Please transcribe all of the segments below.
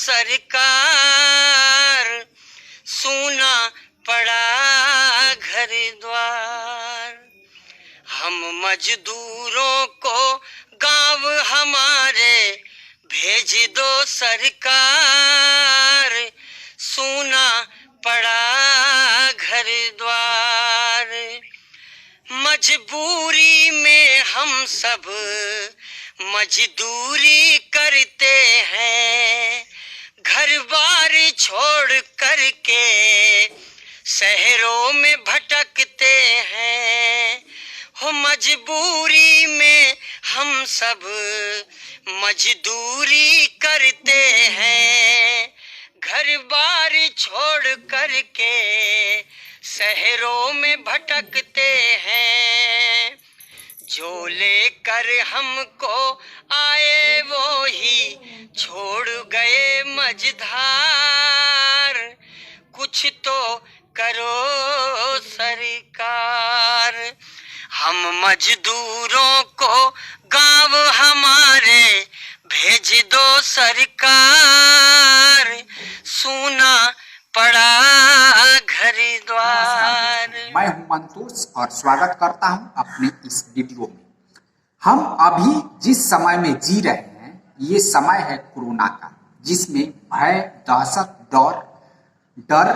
सरकार, सूना पड़ा घर द्वार। हम मजदूरों को गांव हमारे भेज दो सरकार, सूना पड़ा घर द्वार। मजबूरी में हम सब मजदूरी करते हैं, घर बार छोड़ करके शहरों में भटकते हैं। हो मजबूरी में हम सब मजदूरी करते हैं, घर बार छोड़ करके शहरों में भटकते हैं। जो लेकर हमको आए वो ही छोड़ गए मझधार, कुछ तो करो सरकार। हम मजदूरों को गांव हमारे भेज दो सरकार, सूना पड़ा घर द्वार। मैं हूं मंतोष और स्वागत करता हूं अपने इस वीडियो में। हम अभी जिस समय में जी रहे हैं ये समय है कोरोना का, जिसमें भय, दहशत, डर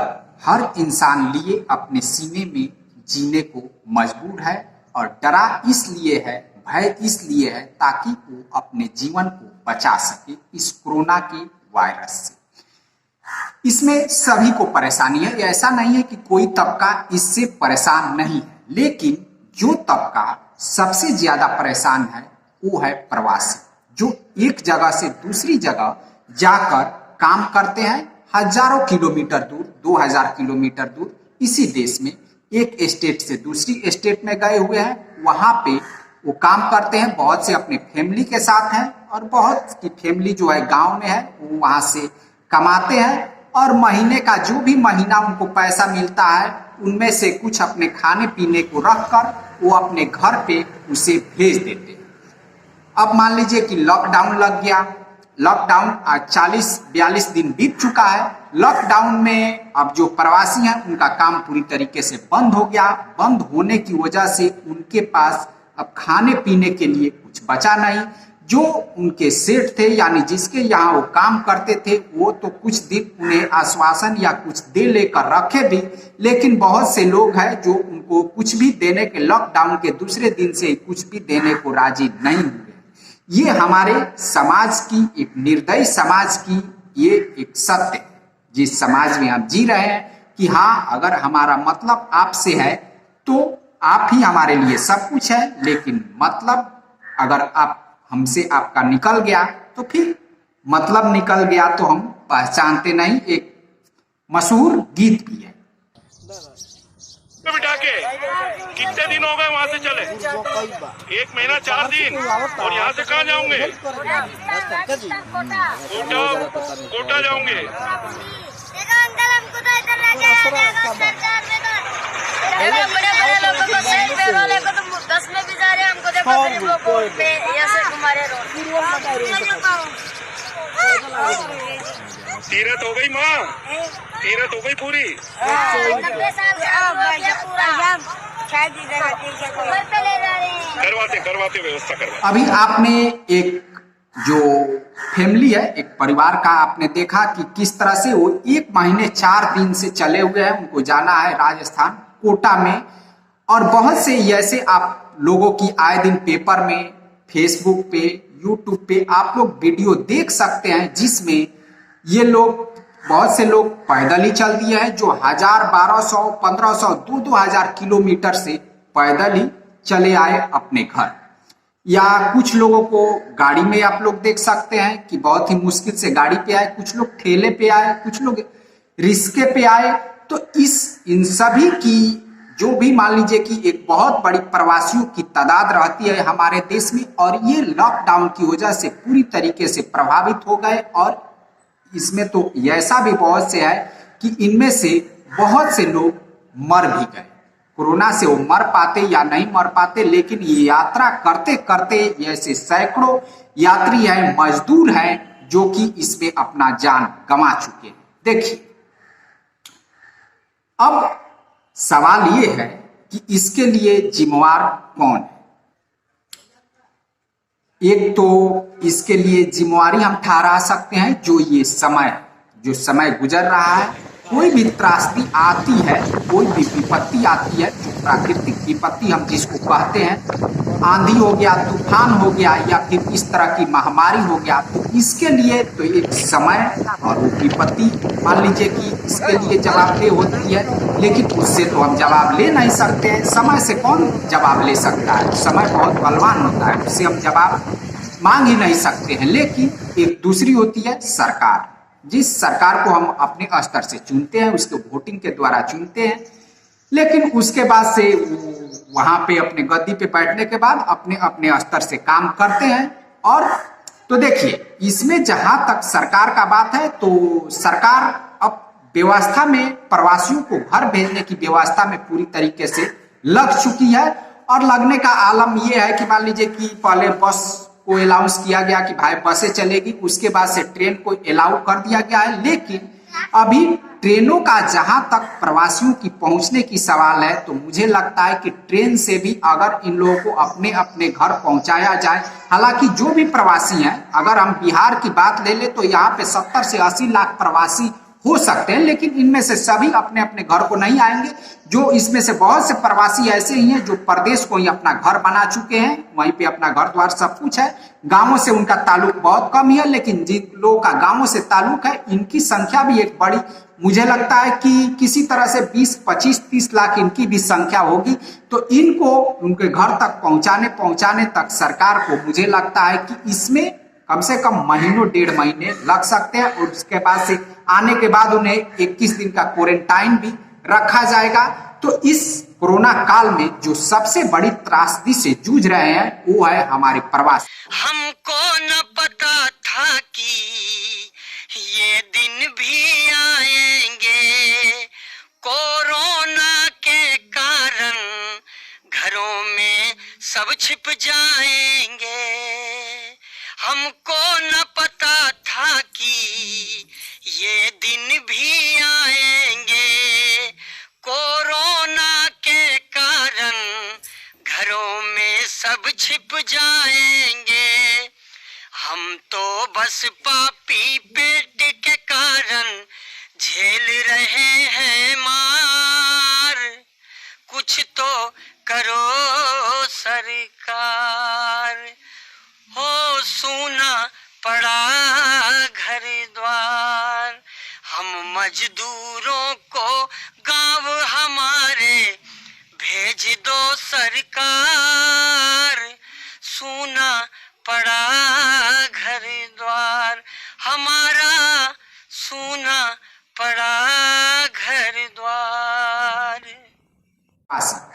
हर इंसान लिए अपने सीने में जीने को मजबूर है। और डरा इसलिए है, भय इसलिए है ताकि वो अपने जीवन को बचा सके इस कोरोना के वायरस से। इसमें सभी को परेशानी है, ऐसा नहीं है कि कोई तबका इससे परेशान नहीं है, लेकिन जो तबका सबसे ज्यादा परेशान है वो है प्रवासी, जो एक जगह से दूसरी जगह जाकर काम करते हैं हजारों किलोमीटर दूर, 2000 किलोमीटर दूर इसी देश में एक स्टेट से दूसरी स्टेट में गए हुए हैं। वहां पे वो काम करते हैं, बहुत से अपने फैमिली के साथ हैं और बहुत की फैमिली जो है गांव में है, वो वहां से कमाते हैं और महीने का जो भी महीना उनको पैसा मिलता है उनमें से कुछ अपने खाने पीने को रखकर वो अपने घर पे उसे भेज देते हैं। अब मान लीजिए कि लॉकडाउन लग गया, लॉकडाउन आज 40-42 दिन बीत चुका है। लॉकडाउन में अब जो प्रवासी हैं उनका काम पूरी तरीके से बंद हो गया। बंद होने की वजह से उनके पास अब खाने पीने के लिए कुछ बचा नहीं। जो उनके सेठ थे यानी जिसके यहाँ वो काम करते थे वो तो कुछ दिन उन्हें आश्वासन या कुछ दे लेकर रखे भी, लेकिन बहुत से लोग हैं जो उनको कुछ भी देने के लॉकडाउन के दूसरे दिन से कुछ भी देने को राजी नहीं हुए। ये हमारे समाज की, एक निर्दयी समाज की ये एक सत्य है जिस समाज में हम जी रहे हैं कि हाँ, अगर हमारा मतलब आपसे है तो आप ही हमारे लिए सब कुछ है, लेकिन मतलब अगर आप हमसे आपका निकल गया तो फिर मतलब निकल गया तो हम पहचानते नहीं। एक मशहूर गीत भी है। बिठा के कितने दिन हो गए वहाँ से चले? 1 महीना 4 दिन। और यहाँ से कहाँ जाओगे? कोटा जाओगे। तीरथ हो गई माँ, तीरथ हो गई पूरी। करवाते व्यवस्था करवाते। अभी आपने एक जो फैमिली है, एक परिवार का आपने देखा कि किस तरह से वो 1 महीने 4 दिन से चले हुए हैं। उनको जाना है राजस्थान कोटा में। और बहुत से ऐसे आप लोगों की आए दिन पेपर में, फेसबुक पे, यूट्यूब पे आप लोग वीडियो देख सकते हैं जिसमें ये लोग, बहुत से लोग पैदल ही चल दिए हैं, जो 1000, 1200, 1500, 2000 किलोमीटर से पैदल ही चले आए अपने घर। या कुछ लोगों को गाड़ी में आप लोग देख सकते हैं कि बहुत ही मुश्किल से गाड़ी पे आए, कुछ लोग ठेले पे आए, कुछ लोग रिस्के पे आए। तो इन सभी की जो भी मान लीजिए कि एक बहुत बड़ी प्रवासियों की तादाद रहती है हमारे देश में, और ये लॉकडाउन की वजह से पूरी तरीके से प्रभावित हो गए। और इसमें तो ऐसा भी बहुत से है कि इनमें से बहुत से लोग मर भी गए। कोरोना से वो मर पाते या नहीं मर पाते, लेकिन ये यात्रा करते करते ऐसे सैकड़ों यात्री हैं, मजदूर हैं, जो कि इसमें अपना जान गंवा चुके हैं। देखिए, अब सवाल ये है कि इसके लिए जिम्मेवार कौन है। एक तो इसके लिए जिम्मेवारी हम ठहरा सकते हैं जो समय गुजर रहा है। कोई भी त्रासदी आती है, कोई भी विपत्ति आती है, जो प्राकृतिक विपत्ति हम जिसको कहते हैं, आंधी हो गया, तूफान हो गया, या फिर इस तरह की महामारी हो गया, तो इसके लिए तो एक समय और वो विपत्ति मान लीजिए कि इसके लिए जवाबदेह होती है, लेकिन उससे तो हम जवाब ले नहीं सकते हैं। समय से कौन जवाब ले सकता है? समय बहुत बलवान होता है, उससे हम जवाब मांग ही नहीं सकते हैं। लेकिन एक दूसरी होती है सरकार। जिस सरकार को हम अपने स्तर से चुनते हैं, उसको वोटिंग के द्वारा चुनते हैं, लेकिन उसके बाद से वहां पे अपने गद्दी पे बैठने के बाद अपने अपने स्तर से काम करते हैं। और तो देखिए, इसमें जहां तक सरकार का बात है, तो सरकार अब व्यवस्था में प्रवासियों को घर भेजने की व्यवस्था में पूरी तरीके से लग चुकी है। और लगने का आलम यह है कि मान लीजिए कि पहले बस को अलाउंस किया गया कि भाई बसें चलेगी, उसके बाद से ट्रेन को अलाउ कर दिया गया है, लेकिन अभी ट्रेनों का जहां तक प्रवासियों की पहुंचने की सवाल है, तो मुझे लगता है कि ट्रेन से भी अगर इन लोगों को अपने अपने घर पहुंचाया जाए, हालांकि जो भी प्रवासी हैं, अगर हम बिहार की बात ले ले तो यहाँ पे 70 से 80 लाख प्रवासी हो सकते हैं, लेकिन इनमें से सभी अपने अपने घर को नहीं आएंगे। जो इसमें से बहुत से प्रवासी ऐसे ही हैं जो प्रदेश को ही अपना घर बना चुके हैं, वहीं पे अपना घर द्वार सब कुछ है, गांवों से उनका ताल्लुक बहुत कम ही है, लेकिन जिन लोगों का गांवों से ताल्लुक है, इनकी संख्या भी एक बड़ी, मुझे लगता है कि किसी तरह से 20, 25, 30 लाख इनकी भी संख्या होगी। तो इनको उनके घर तक पहुंचाने तक सरकार को मुझे लगता है कि इसमें कम से कम महीनों, 1.5 महीने लग सकते हैं। और उसके बाद से आने के बाद उन्हें 21 दिन का क्वारंटाइन भी रखा जाएगा। तो इस कोरोना काल में जो सबसे बड़ी त्रासदी से जूझ रहे हैं, वो है हमारे प्रवासी। हमको न पता था कि ये दिन भी आएंगे, कोरोना के कारण घरों में सब छिप जाएंगे। हमको न पता था कि ये दिन भी आएंगे, कोरोना के कारण घरों में सब छिप जाएंगे। हम तो बस पापी पेट के कारण झेल रहे हैं मार, कुछ तो करो सरकार। हो सूना पड़ा घर द्वार, हम मजदूरों को गांव हमारे भेज दो सरकार। सूना पड़ा घर द्वार हमारा, सूना पड़ा घर द्वार।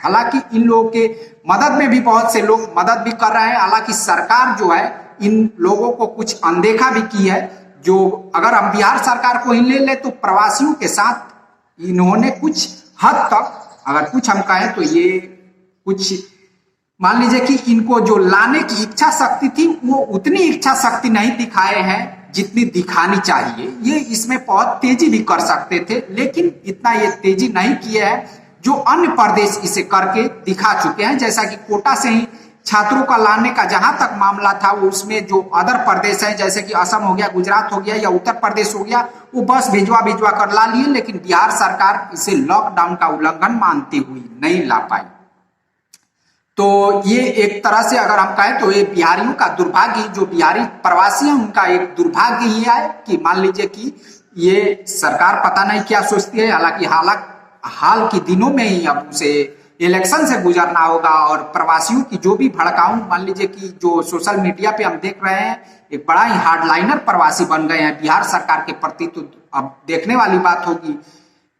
हालांकि इन लोगों के मदद में भी बहुत से लोग मदद भी कर रहे हैं। हालांकि सरकार जो है इन लोगों को कुछ अनदेखा भी की है। जो अगर हम बिहार सरकार को ही ले ले तो प्रवासियों के साथ इन्होंने कुछ हद तक, अगर कुछ हम कहें तो ये कुछ मान लीजिए कि इनको जो लाने की इच्छा शक्ति थी, वो उतनी इच्छा शक्ति नहीं दिखाए हैं जितनी दिखानी चाहिए। ये इसमें बहुत तेजी भी कर सकते थे, लेकिन इतना ये तेजी नहीं किए हैं जो अन्य प्रदेश इसे करके दिखा चुके हैं। जैसा कि कोटा से ही छात्रों का लाने का जहां तक मामला था, वो उसमें जो अदर प्रदेश है जैसे कि असम हो गया, गुजरात हो गया या उत्तर प्रदेश हो गया, वो बस भिजवा कर ला लिए, लेकिन बिहार सरकार इसे लॉकडाउन का उल्लंघन मानती हुई नहीं ला पाई। तो ये एक तरह से अगर हम कहें तो ये बिहारियों का दुर्भाग्य, जो बिहारी प्रवासी हैं उनका एक दुर्भाग्य ही है कि मान लीजिए कि ये सरकार पता नहीं क्या सोचती है। हालांकि हाल के दिनों में ही अब उसे इलेक्शन से गुजरना होगा, और प्रवासियों की जो भी भड़काऊ, मान लीजिए कि जो सोशल मीडिया पे हम देख रहे हैं, एक बड़ा ही हार्डलाइनर प्रवासी बन गए हैं बिहार सरकार के प्रति। तो अब देखने वाली बात होगी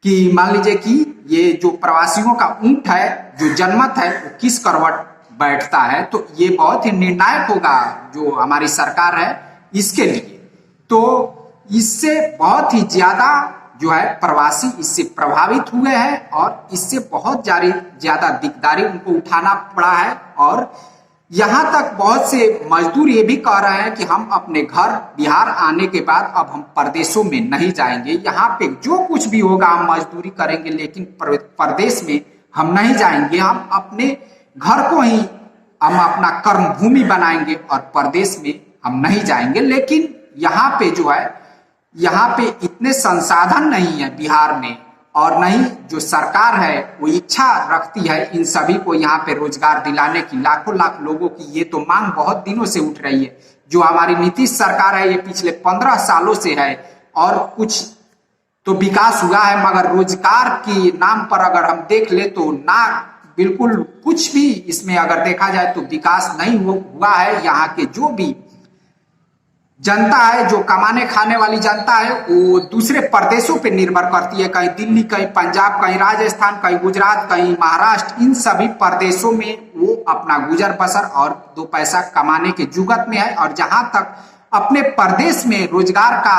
कि मान लीजिए कि ये जो प्रवासियों का ऊंट है, जो जनमत है, वो किस करवट बैठता है। तो ये बहुत ही निर्णायक होगा जो हमारी सरकार है इसके लिए। तो इससे बहुत ही ज्यादा जो है प्रवासी इससे प्रभावित हुए हैं, और इससे बहुत ज्यादा दिकदारी उनको उठाना पड़ा है। और यहाँ तक बहुत से मजदूर ये भी कह रहे हैं कि हम अपने घर बिहार आने के बाद अब हम परदेशों में नहीं जाएंगे, यहाँ पे जो कुछ भी होगा हम मजदूरी करेंगे लेकिन परदेश में हम नहीं जाएंगे, हम अपने घर को ही हम अपना कर्म भूमि बनाएंगे और परदेश में हम नहीं जाएंगे। लेकिन यहाँ पे जो है, यहाँ पे इतने संसाधन नहीं है बिहार में, और नहीं जो सरकार है वो इच्छा रखती है इन सभी को यहाँ पे रोजगार दिलाने की। लाखों लाख लोगों की ये तो मांग बहुत दिनों से उठ रही है। जो हमारी नीतीश सरकार है ये पिछले 15 सालों से है, और कुछ तो विकास हुआ है, मगर रोजगार के नाम पर अगर हम देख ले तो ना बिल्कुल कुछ भी इसमें अगर देखा जाए तो विकास नहीं हुआ है। यहाँ के जो भी जनता है, जो कमाने खाने वाली जनता है, वो दूसरे प्रदेशों पे निर्भर करती है, कहीं दिल्ली, कहीं पंजाब, कहीं राजस्थान, कहीं गुजरात, कहीं महाराष्ट्र, इन सभी प्रदेशों में वो अपना गुजर बसर और दो पैसा कमाने के जुगत में है। और जहां तक अपने प्रदेश में रोजगार का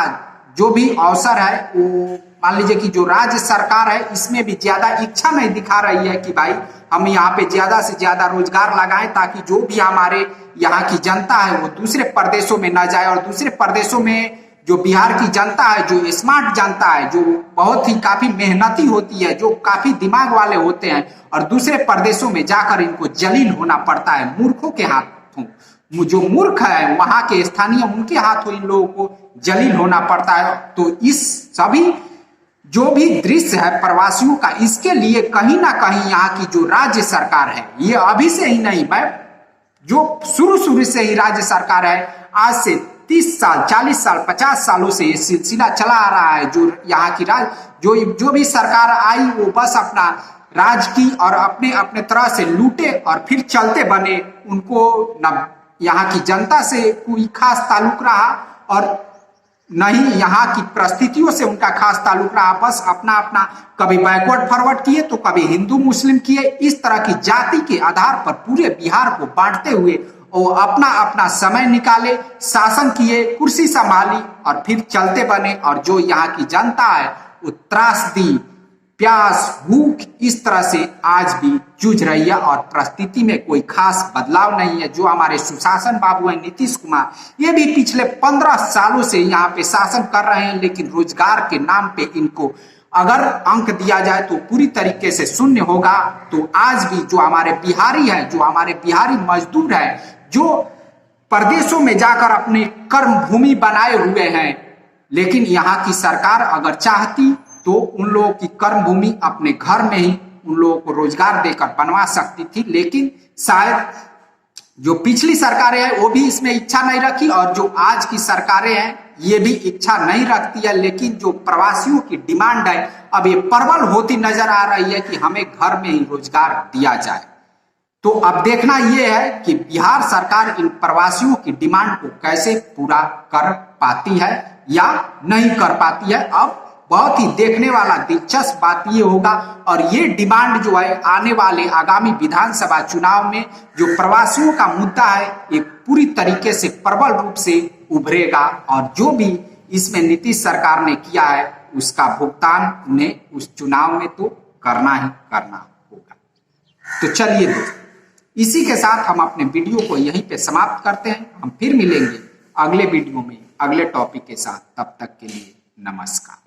जो भी अवसर है, वो मान लीजिए कि जो राज्य सरकार है इसमें भी ज्यादा इच्छा नहीं दिखा रही है कि भाई हम यहाँ पे ज्यादा से ज्यादा रोजगार लगाएं, ताकि जो भी हमारे यहाँ की जनता है वो दूसरे प्रदेशों में न जाए। और दूसरे प्रदेशों में जो बिहार की जनता है, जो स्मार्ट जनता है, जो बहुत ही काफी मेहनती होती है, जो काफी दिमाग वाले होते हैं, और दूसरे प्रदेशों में जाकर इनको जलील होना पड़ता है मूर्खों के हाथों। जो मूर्ख है वहां के स्थानीय, उनके हाथों इन लोगों को जलील होना पड़ता है। तो इस सभी जो भी दृश्य है प्रवासियों का, इसके लिए कहीं ना कहीं यहाँ की जो राज्य सरकार है, ये अभी से ही नहीं, मैं जो शुरू से ही राज्य सरकार है, आज से 30 साल, 40 साल, 50 सालों से ये सिलसिला चला आ रहा है। जो यहाँ की जो भी सरकार आई वो बस अपना राज की और अपने अपने तरह से लूटे और फिर चलते बने। उनको न यहाँ की जनता से कोई खास ताल्लुक रहा और न ही यहाँ की परिस्थितियों से उनका खास ताल्लुक रहा। बस अपना अपना कभी बैकवर्ड फॉरवर्ड किए तो कभी हिंदू मुस्लिम किए, इस तरह की जाति के आधार पर पूरे बिहार को बांटते हुए और अपना अपना समय निकाले, शासन किए, कुर्सी संभाली और फिर चलते बने। और जो यहाँ की जनता है वो त्रासदी, प्यास, भूख इस तरह से आज भी जूझ रही है और परिस्थिति में कोई खास बदलाव नहीं है। जो हमारे सुशासन बाबू हैं नीतीश कुमार, ये भी पिछले 15 सालों से यहाँ पे शासन कर रहे हैं, लेकिन रोजगार के नाम पे इनको अगर अंक दिया जाए तो पूरी तरीके से शून्य होगा। तो आज भी जो हमारे बिहारी है, जो हमारे बिहारी मजदूर है, जो प्रदेशों में जाकर अपने कर्म भूमि बनाए हुए हैं, लेकिन यहाँ की सरकार अगर चाहती तो उन लोगों की कर्म भूमि अपने घर में ही उन लोगों को रोजगार देकर बनवा सकती थी। लेकिन शायद जो पिछली सरकारें हैं वो भी इसमें इच्छा नहीं रखी, और जो आज की सरकारें हैं ये भी इच्छा नहीं रखती है। लेकिन जो प्रवासियों की डिमांड है अब ये प्रबल होती नजर आ रही है कि हमें घर में ही रोजगार दिया जाए। तो अब देखना ये है कि बिहार सरकार इन प्रवासियों की डिमांड को कैसे पूरा कर पाती है या नहीं कर पाती है। अब बहुत ही देखने वाला दिलचस्प बात ये होगा, और ये डिमांड जो है आने वाले आगामी विधानसभा चुनाव में जो प्रवासियों का मुद्दा है ये पूरी तरीके से प्रबल रूप से उभरेगा, और जो भी इसमें नीतीश सरकार ने किया है उसका भुगतान उन्हें उस चुनाव में तो करना ही करना होगा। तो चलिए दोस्तों, इसी के साथ हम अपने वीडियो को यहीं पे समाप्त करते हैं। हम फिर मिलेंगे अगले वीडियो में अगले टॉपिक के साथ। तब तक के लिए नमस्कार।